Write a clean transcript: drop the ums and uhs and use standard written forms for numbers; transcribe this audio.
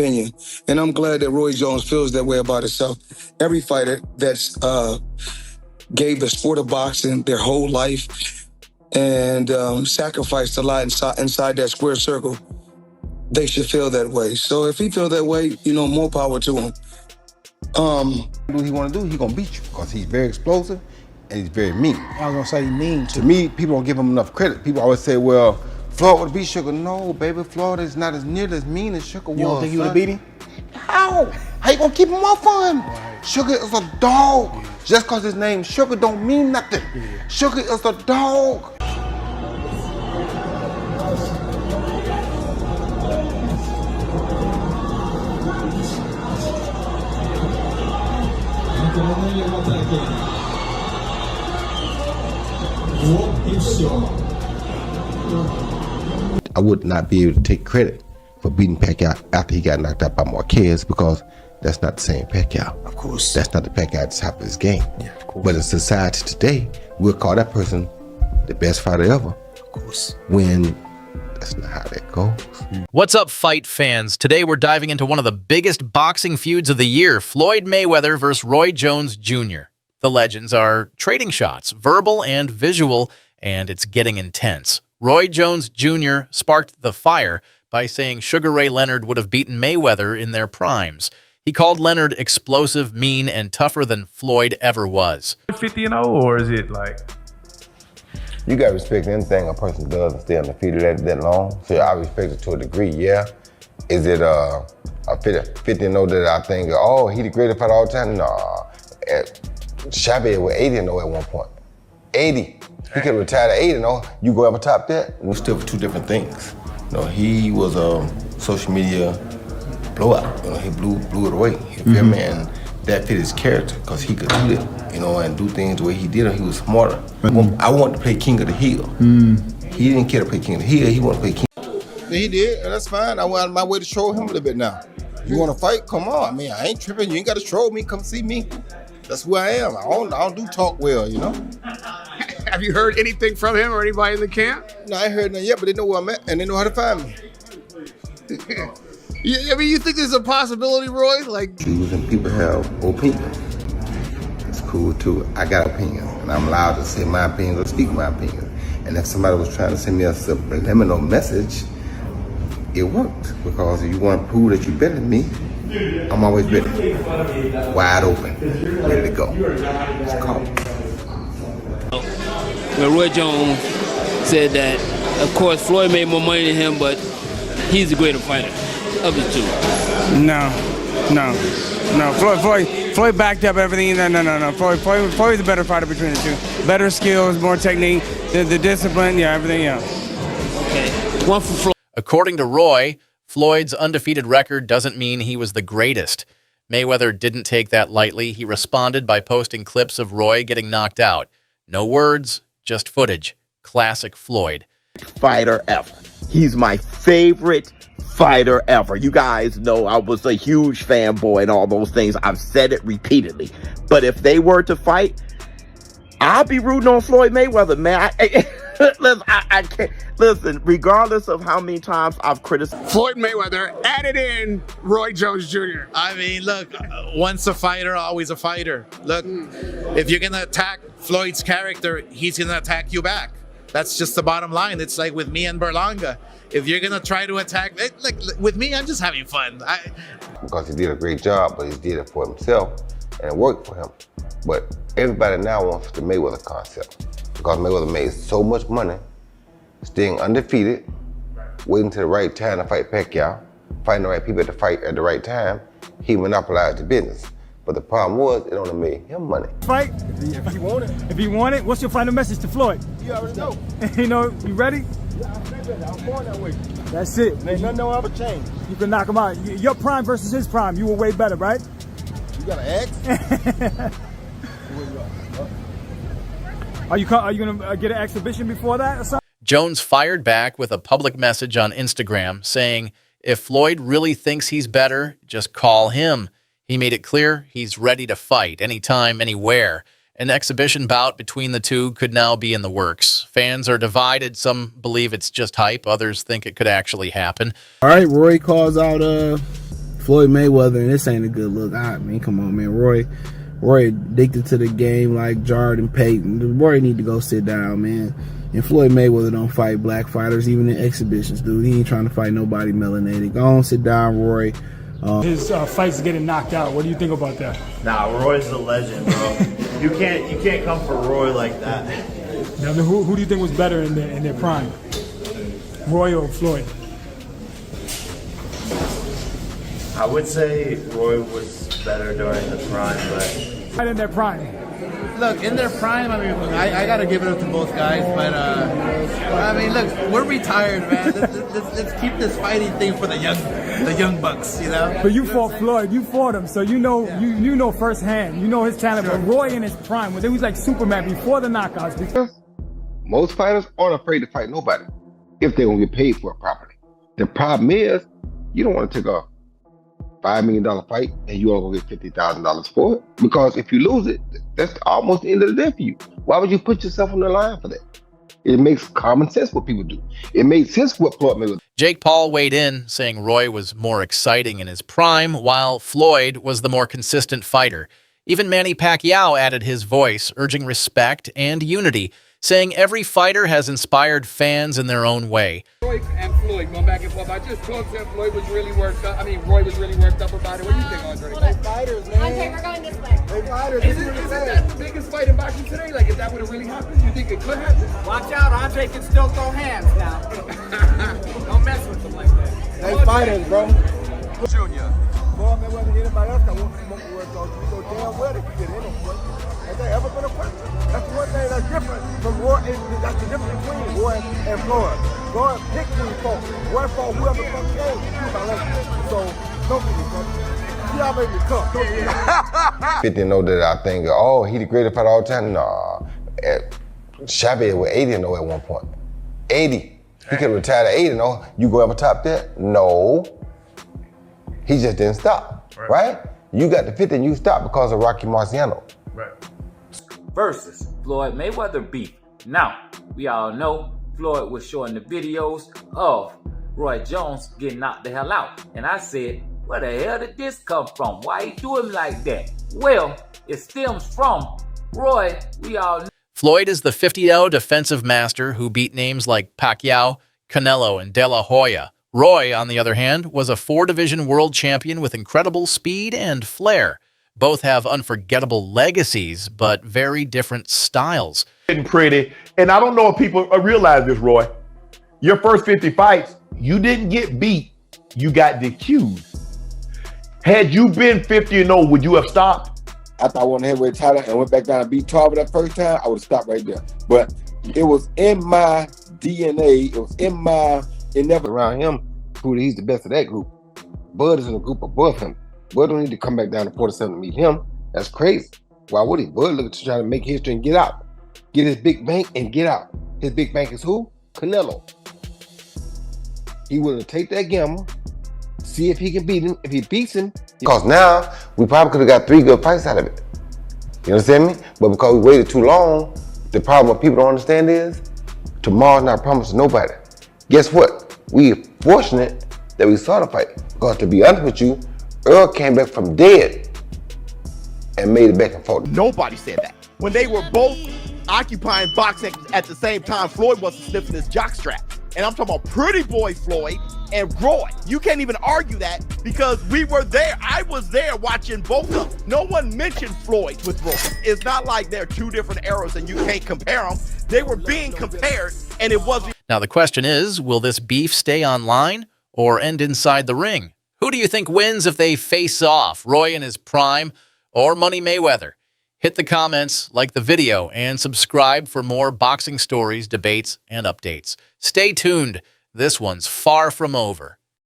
opinion. And I'm glad that Roy Jones feels that way about himself. Every fighter that's gave the sport of boxing their whole life and sacrificed a lot inside that square circle, they should feel that way. So if he feels that way, more power to him. What he want to do, he gonna beat you because he's very explosive and he's very mean. I was gonna say he mean too. To me, people don't give him enough credit. People always say, well, Floyd would beat Sugar. No, baby, Floyd is not as near as mean as Sugar was. You don't think he would have beat him? How? How you gonna keep him off of him? Right. Sugar is a dog. Yeah. Just cause his name Sugar don't mean nothing. Yeah. Sugar is a dog. I would not be able to take credit for beating Pacquiao after he got knocked out by Marquez because that's not the same Pacquiao. Of course. That's not the Pacquiao at the top of his game. Yeah, of course. But in society today, we'll call that person the best fighter ever. Of course. When that's not how that goes. What's up, fight fans? Today we're diving into one of the biggest boxing feuds of the year, Floyd Mayweather versus Roy Jones Jr. The legends are trading shots, verbal and visual, and it's getting intense. Roy Jones Jr. sparked the fire by saying Sugar Ray Leonard would have beaten Mayweather in their primes. He called Leonard explosive, mean, and tougher than Floyd ever was. 50-0, or is it like? You gotta respect anything a person does and stay undefeated that long. So I respect it to a degree, yeah. Is it a 50-0 that I think, oh, he the greatest fighter all the time? Nah. Chavez was 80-0 at one point. 80. He could have retired at 80-0. You go ever top that? We're still for two different things. He was a social media blowout. He blew it away. You feel me? And that fit his character because he could do it, and do things the way he did it. He was smarter. I wanted to play King of the Hill. He didn't care to play King of the Hill. He wanted to play King. Yeah, he did, and that's fine. I went out of my way to troll him a little bit now. You want to fight? Come on. I mean, I ain't tripping. You ain't got to troll me. Come see me. That's who I am. I don't do talk well, Have you heard anything from him or anybody in the camp? No, I ain't heard nothing yet, but they know where I'm at and they know how to find me. You think there's a possibility, Roy? Choosing people have opinions. It's cool too. I got opinions, and I'm allowed to say my opinions or speak my opinions. And if somebody was trying to send me a subliminal message, it worked. Because if you want to prove that you're better than me, I'm always ready. Wide open, ready to go. It's called. Well, Roy Jones said that, of course, Floyd made more money than him, but he's the greater fighter of the two. No. Floyd backed up everything. No. Floyd's the better fighter between the two. Better skills, more technique, the discipline, everything, Okay. One for Floyd. According to Roy, Floyd's undefeated record doesn't mean he was the greatest. Mayweather didn't take that lightly. He responded by posting clips of Roy getting knocked out. No words, just footage. Classic Floyd. Fighter ever. He's my favorite fighter ever. You guys know I was a huge fanboy and all those things. I've said it repeatedly. But if they were to fight, I'll be rooting on Floyd Mayweather, man. I can't. Listen, regardless of how many times I've criticized. Floyd Mayweather added in Roy Jones Jr. I mean, look, once a fighter, always a fighter. Look, if you're going to attack Floyd's character, he's going to attack you back. That's just the bottom line. It's like with me and Berlanga. If you're going to try to attack, with me, I'm just having fun. Because he did a great job, but he did it for himself, and it worked for him. But everybody now wants the Mayweather concept. Because Mayweather made so much money, staying undefeated, waiting till the right time to fight Pacquiao, fighting the right people to fight at the right time, he monopolized the business. But the problem was, it only made him money. Fight? If you want it. If you want it, what's your final message to Floyd? You already know. You ready? Yeah, I'm ready. I'm born that way. That's it. Ain't nothing will ever change. You can knock him out. Your prime versus his prime, you were way better, right? You got an X? Are you gonna get an exhibition before that or something? Jones fired back with a public message on Instagram saying, if Floyd really thinks he's better, just call him. He made it clear he's ready to fight anytime, anywhere. An exhibition bout between the two could now be in the works. Fans are divided. Some believe it's just hype. Others think it could actually happen. All right, Roy calls out Floyd Mayweather, and this ain't a good look. I mean, come on, man. Roy addicted to the game like Jordan Payton. Roy need to go sit down, man. And Floyd Mayweather don't fight black fighters, even in exhibitions, dude. He ain't trying to fight nobody melanated. Go on, sit down, Roy. His fights getting knocked out. What do you think about that? Nah, Roy's a legend, bro. you can't come for Roy like that. Now, who do you think was better in their prime? Roy or Floyd? I would say Roy was better during the prime, but Right in their prime. Look, in their prime, I mean, I got to give it up to both guys, but, I mean, look, we're retired, man. Let's keep this fighting thing for the young bucks, you know? But you fought Floyd, you fought him, so you know firsthand, you know his talent. But Roy in his prime, when he was like Superman before the knockouts. Most fighters aren't afraid to fight nobody if they're gonna get paid for it properly. The problem is, you don't want to take a $5 million fight and you only gonna get $50,000 for it, because if you lose it, that's almost the end of the day for you. Why would you put yourself on the line for that? It makes common sense what people do. It made sense what Floyd Mayweather. Jake Paul weighed in, saying Roy was more exciting in his prime, while Floyd was the more consistent fighter. Even Manny Pacquiao added his voice, urging respect and unity, saying every fighter has inspired fans in their own way. Roy and Floyd going back and forth. I just talked to him. Floyd was really worked up. I mean, Roy was really worked up about it. What do you think, Andre? They fighters, man. Andre, we're going this way. They fighters. Isn't that the biggest fight in boxing today? Like, is that what it really happened? You think it could happen? Watch out, Andre can still throw hands now. Don't mess with them like that. They fighters, bro. Junior. Boy, man, whether anybody else got one from the work, you go damn well if you get in them. Has there ever been a question? That's the one thing that's different from Roy. That's the difference between Roy and Floyd. Roy picked who he fought. Roy fought whoever the fuck came. He was my legend. So, don't get me fucked. Y'all made me come. Don't get me 50 know that I think, oh, he the greatest fighter all the time. Nah. Chavez was 80-0 at one point. 80. He could have retired at 80-0. You go ever top that? No. He just didn't stop, right? You got the 50 and you stopped because of Rocky Marciano. Right. Versus Floyd Mayweather beef. Now, we all know Floyd was showing the videos of Roy Jones getting knocked the hell out. And I said, where the hell did this come from? Why he do him like that? Well, it stems from Roy, we all know. Floyd is the 50-0 defensive master who beat names like Pacquiao, Canelo, and De La Hoya. Roy, on the other hand, was a 4-division world champion with incredible speed and flair. Both have unforgettable legacies, but very different styles. Getting pretty, and I don't know if people realize this, Roy. Your first 50 fights, you didn't get beat, you got DQ'd. Had you been 50-0, would you have stopped? I thought I won the heavyweight title and went back down and beat Tarver that first time, I would have stopped right there. But it was in my DNA, it was in my, it never around him, he's the best of that group. Bud is in a group above him. Bud don't need to come back down to 47 to meet him. That's crazy. Why would he? Bud looking to try to make history and get out. Get his big bank and get out. His big bank is who? Canelo. He willing to take that gamble, see if he can beat him. If he beats him, because now we probably could have got 3 good fights out of it. You understand me? But because we waited too long, the problem what people don't understand is tomorrow's not promised to nobody. Guess what? We fortunate that we saw the fight. Because to be honest with you, Earl came back from dead and made it back and forth. Nobody said that. When they were both occupying boxing at the same time, Floyd wasn't sniffing his jockstrap. And I'm talking about Pretty Boy Floyd and Roy. You can't even argue that because we were there. I was there watching both of them. No one mentioned Floyd with Roy. It's not like they're 2 different eras and you can't compare them. They were being compared and it wasn't. Now the question is, will this beef stay online or end inside the ring? Who do you think wins if they face off, Roy in his prime or Money Mayweather? Hit the comments, like the video, and subscribe for more boxing stories, debates, and updates. Stay tuned. This one's far from over.